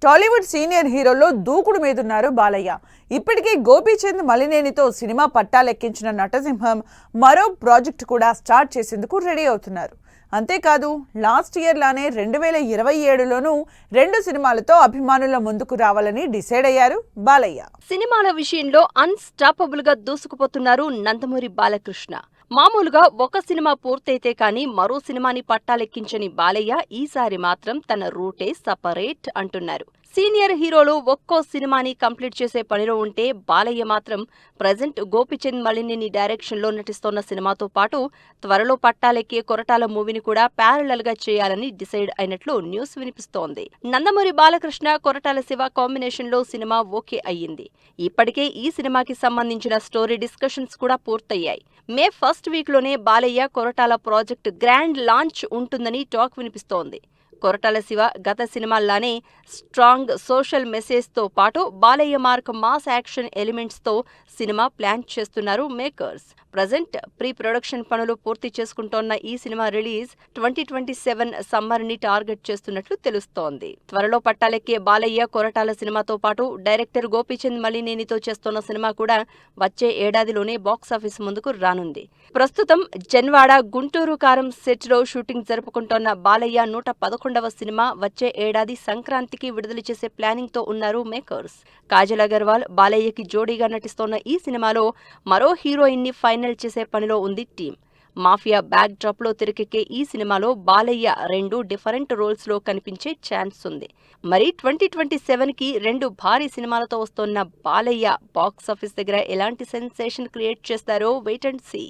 Tollywood senior హీరోల్లో దూకుడు మీదున్నారు బాలయ్య. ఇప్పటికే Gopichand మలినేనితో cinema పట్టాలెక్కించిన నటసింహం మరో ప్రాజెక్ట్ కూడా స్టార్ట్ చేసేందుకు రెడీ అవుతున్నారు. అంతేకాదు లాస్ట్ ఇయర్ లానే 2027లోనూ 2 సినిమాలతో అభిమానుల ముందుకు రావాలని డిసైడ్ అయ్యారు బాలయ్య. సినిమాల విషయంలో అన్స్టాపబుల్ గా దూసుకుపోతున్నారు నందమూరి బాలకృష్ణ. మామూలుగా ఒక సినిమా పూర్తయితే కానీ మరో సినిమాని పట్టాలెక్కించని బాలయ్య ఈసారి మాత్రం తన రూటే సపరేట్ అంటున్నారు. సీనియర్ హీరోలు ఒక్కో సినిమాని కంప్లీట్ చేసే పనిలో ఉంటే బాలయ్య మాత్రం ప్రజెంట్ గోపీచంద్ మలినేని డైరెక్షన్ లో నటిస్తోన్న సినిమాతో పాటు త్వరలో పట్టాలెక్కే కొరటాల మూవీని కూడా ప్యారలల్ గా చేయాలని డిసైడ్ అయినట్లు న్యూస్ వినిపిస్తోంది. నందమూరి బాలకృష్ణ కొరటాల శివ కాంబినేషన్ లో సినిమా ఓకే అయ్యింది. ఇప్పటికే ఈ సినిమాకి సంబంధించిన స్టోరీ డిస్కషన్స్ కూడా పూర్తయ్యాయి. మే 1st వీక్ లోనే Balayya Koratala project grand launch ఉంటుందని టాక్ వినిపిస్తోంది. కొరటాల శివ గత సినిమాల్లానే స్ట్రాంగ్ సోషల్ మెసేజ్ తో పాటు Balayya mark mass action elements తో సినిమా ప్లాన్ చేస్తున్నారు మేకర్స్. ప్రజెంట్ ప్రీ ప్రొడక్షన్ పనులు పూర్తి చేసుకుంటోన్న ఈ సినిమా రిలీజ్ 2027 సమ్మర్ ని టార్గెట్ చేస్తున్నట్లు తెలుస్తోంది. త్వరలో పట్టాలెక్కే బాలయ్య కొరటాల సినిమాతో పాటు డైరెక్టర్ గోపీచంద్ మలినేనితో చేస్తున్న సినిమా కూడా వచ్చే ఏడాదిలోనే బాక్సాఫీస్ ముందుకు రానుంది. ప్రస్తుతం జన్వాడ గుంటూరు కారం సెట్ లో షూటింగ్ జరుపుకుంటోన్న బాలయ్య 111వ సినిమా వచ్చే ఏడాది సంక్రాంతికి విడుదల చేసే ప్లానింగ్ తో ఉన్నారు మేకర్స్. కాజల్ అగర్వాల్ బాలయ్యకి జోడీగా నటిస్తోన్న ఈ సినిమాలో మరో హీరోయిన్ ని ఫైనల్ చేసే పనిలో ఉంది టీం. మాఫియా బ్యాక్ డ్రాప్ లో తెరకెక్కే ఈ సినిమాలో బాలయ్య 2 డిఫరెంట్ రోల్స్ లో కనిపించే ఛాన్స్ ఉంది. మరి 2027 కి 2 భారీ సినిమాలతో వస్తోన్న బాలయ్య బాక్సాఫీస్ దగ్గర ఎలాంటి సెన్సేషన్ క్రియేట్ చేస్తారో వెయిట్ అండ్ సీ.